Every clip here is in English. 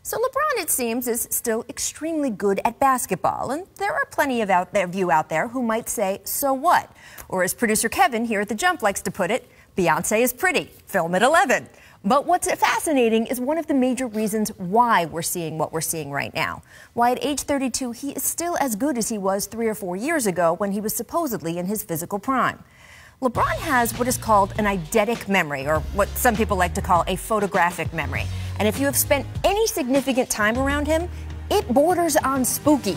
So LeBron, it seems, is still extremely good at basketball, and there are plenty of you out there who might say, so what? Or as producer Kevin here at The Jump likes to put it, Beyonce is pretty, film at 11. But what's fascinating is one of the major reasons why we're seeing what we're seeing right now. Why at age 32, he is still as good as he was 3 or 4 years ago when he was supposedly in his physical prime. LeBron has what is called an eidetic memory, or what some people like to call a photographic memory. And if you have spent any significant time around him, it borders on spooky.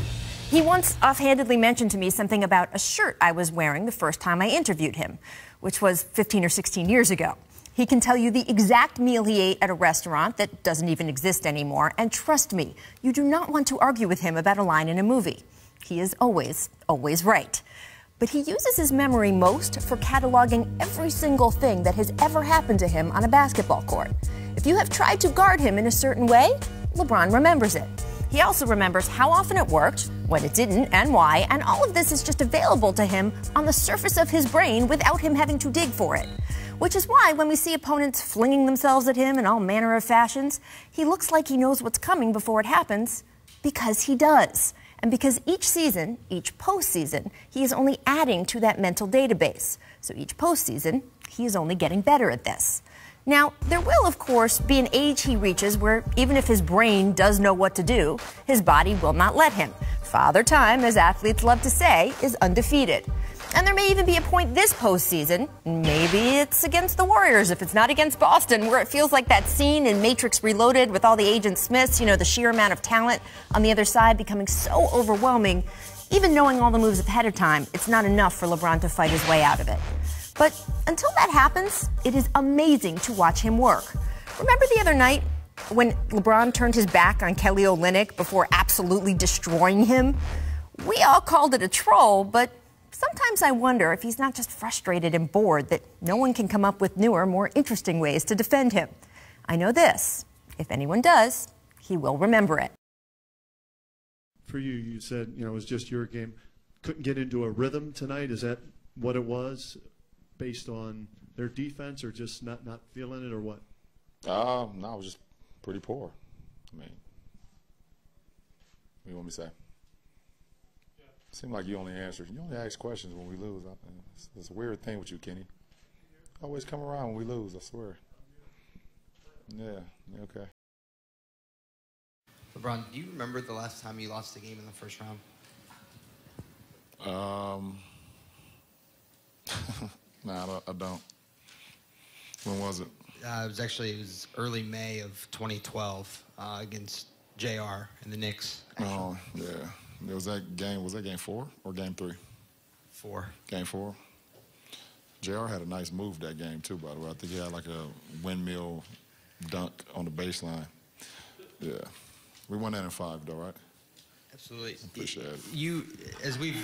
He once offhandedly mentioned to me something about a shirt I was wearing the first time I interviewed him, which was 15 or 16 years ago. He can tell you the exact meal he ate at a restaurant that doesn't even exist anymore, and trust me, you do not want to argue with him about a line in a movie. He is always, always right. But he uses his memory most for cataloging every single thing that has ever happened to him on a basketball court. If you have tried to guard him in a certain way, LeBron remembers it. He also remembers how often it worked, when it didn't, and why, and all of this is just available to him on the surface of his brain without him having to dig for it. Which is why when we see opponents flinging themselves at him in all manner of fashions, he looks like he knows what's coming before it happens, because he does. And because each season, each postseason, he is only adding to that mental database. So each postseason, he is only getting better at this. Now, there will, of course, be an age he reaches where even if his brain does know what to do, his body will not let him. Father Time, as athletes love to say, is undefeated. And there may even be a point this postseason, maybe it's against the Warriors if it's not against Boston, where it feels like that scene in Matrix Reloaded with all the Agent Smiths, you know, the sheer amount of talent on the other side becoming so overwhelming. Even knowing all the moves ahead of time, it's not enough for LeBron to fight his way out of it. But until that happens, it is amazing to watch him work. Remember the other night when LeBron turned his back on Kelly Olynyk before absolutely destroying him? We all called it a troll, but sometimes I wonder if he's not just frustrated and bored that no one can come up with newer, more interesting ways to defend him. I know this. If anyone does, he will remember it. For you, you said, you know, it was just your game. Couldn't get into a rhythm tonight. Is that what it was, based on their defense, or just not feeling it, or what? No, it was just pretty poor. I mean, what do you want me to say? Seemed like you only ask questions when we lose. It's a weird thing with you, Kenny. Always come around when we lose, I swear. Yeah, okay. LeBron, do you remember the last time you lost a game in the first round? No, I don't. When was it? It was early May of 2012 against JR and the Knicks. Actually. Oh, yeah. Was that game 4 or game 3? 4. Game 4. JR had a nice move that game, too, by the way. I think he had like a windmill dunk on the baseline. Yeah. We won that in 5, though, right? Absolutely. Appreciate it. You, as we've